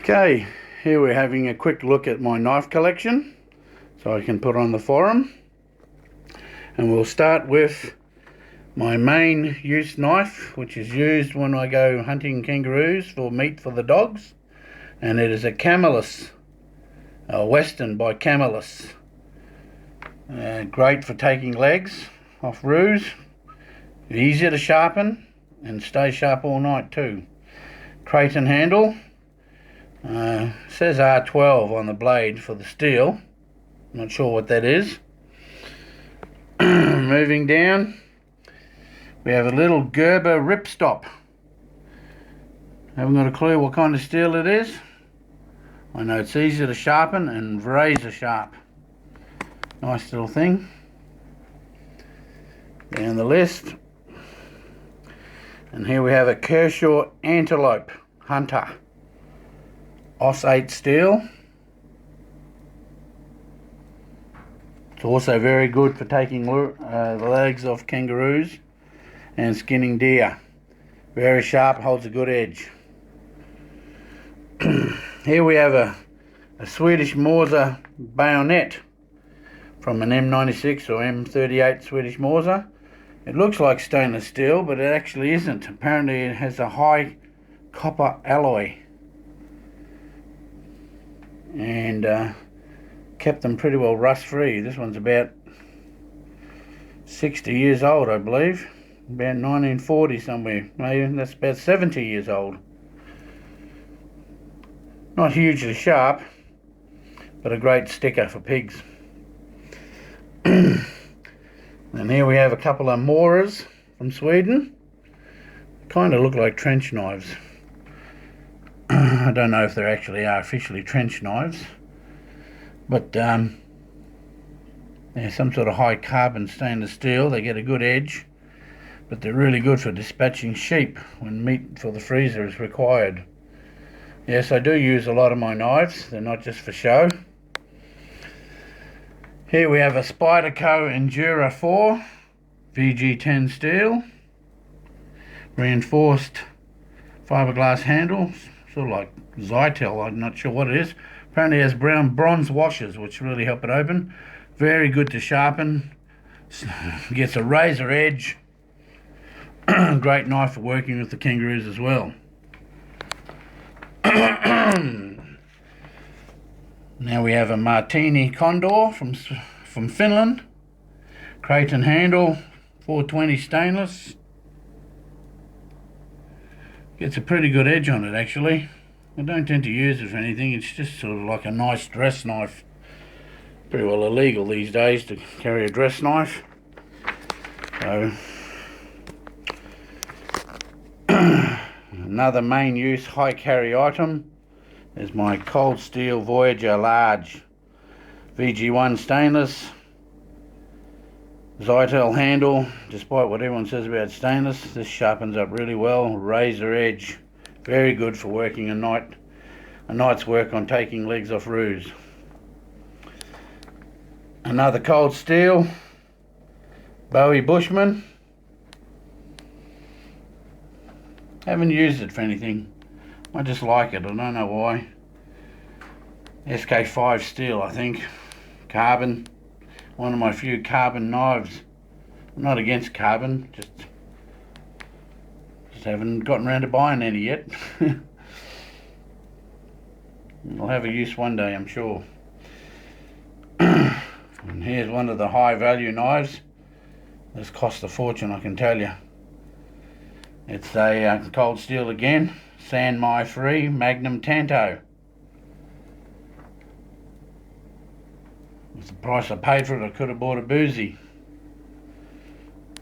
Okay, here we're having a quick look at my knife collection so I can put on the forum, and we'll start with my main use knife, which is used when I go hunting kangaroos for meat for the dogs, and it is a Camelus, a Western by Camelus. Great for taking legs off roos, easier to sharpen and stay sharp all night too. Creighton handle, says R12 on the blade for the steel, not sure what that is. Moving down, we have a little Gerber ripstop. Haven't got a clue what kind of steel it is. I know it's easy to sharpen and razor sharp. Nice little thing. Down the list, and here we have a Kershaw Antelope Hunter OS 8 steel. It's also very good for taking the legs off kangaroos and skinning deer. Very sharp, holds a good edge. Here we have a Swedish Mauser bayonet from an M96 or M38 Swedish Mauser. It looks like stainless steel, but it actually isn't. Apparently it has a high copper alloy, and kept them pretty well rust free. This one's about 60 years old, I believe, about 1940 somewhere. Maybe that's about 70 years old. Not hugely sharp, but a great sticker for pigs. And here we have a couple of Moras from Sweden. Kind of look like trench knives. I don't know if they actually are officially trench knives, but they're some sort of high carbon stainless steel. They get a good edge, but they're really good for dispatching sheep when meat for the freezer is required. Yes, I do use a lot of my knives. They're not just for show. Here we have a Spyderco Endura 4 VG10 steel, reinforced fiberglass handle, sort of like Zytel. I'm not sure what it is. Apparently it has bronze washers which really help it open. Very good to sharpen, gets a razor edge. Great knife for working with the kangaroos as well. Now we have a Martini Condor from Finland. Creighton handle, 420 stainless. Gets a pretty good edge on it actually. I don't tend to use it for anything. It's just sort of like a nice dress knife. Pretty well illegal these days to carry a dress knife. So another main use high carry item is my Cold Steel Voyager Large VG1 stainless. Zytel handle. Despite what everyone says about stainless, this sharpens up really well. Razor edge. Very good for working a night's work on taking legs off roos. Another Cold Steel Bowie Bushman. Haven't used it for anything. I just like it. I don't know why. SK5 steel, I think. Carbon. One of my few carbon knives. I'm not against carbon, just haven't gotten around to buying any yet. I'll have a use one day, I'm sure. And here's one of the high value knives. This cost a fortune, I can tell you. It's a Cold Steel again, Sanmai free Magnum Tanto. With the price I paid for it, I could have bought a boozy.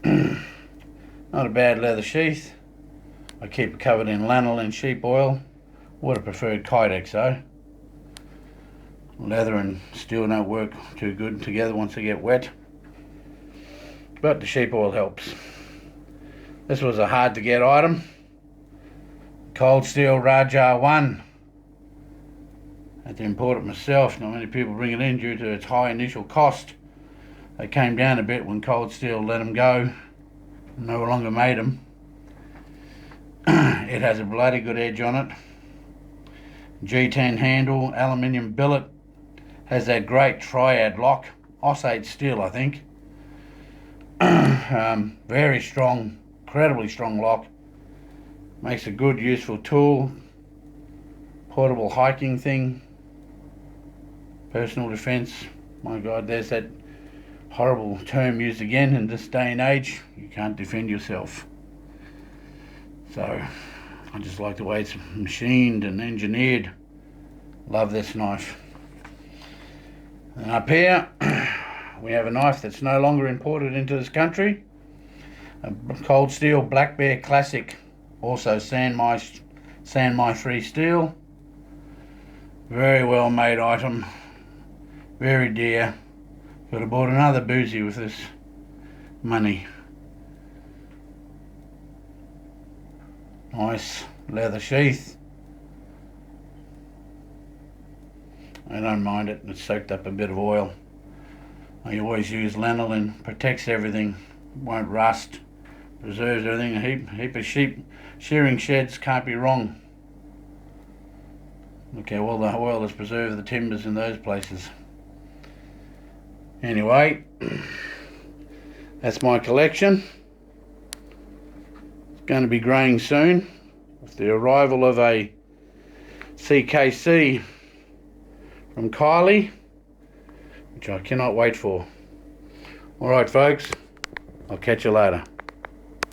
Not a bad leather sheath. I keep it covered in lanolin sheep oil. Would have preferred Kydex though. Leather and steel don't work too good together once they get wet, but the sheep oil helps. This was a hard to get item. Cold Steel Rajar 1. I had to import it myself. Not many people bring it in due to its high initial cost. They came down a bit when Cold Steel let them go. No longer made them. It has a bloody good edge on it. G10 handle, aluminium billet, has that great triad lock, osate steel I think. Very strong, incredibly strong lock. Makes a good useful tool, portable hiking thing, personal defense. My God, there's that horrible term used again in this day and age. You can't defend yourself. So I just like the way it's machined and engineered. Love this knife. And up here we have a knife that's no longer imported into this country, a cold steel Black Bear Classic, also sandmine free steel. Very well made item, very dear. Could have bought another boozy with this money. Nice leather sheath. I don't mind it, it's soaked up a bit of oil. I always use lanolin, protects everything, won't rust, preserves everything. A heap of sheep shearing sheds can't be wrong. Look how well the oil has preserved the timbers in those places. Anyway, that's my collection. It's going to be growing soon with the arrival of a CKC from Kylie, which I cannot wait for. Alright folks, I'll catch you later.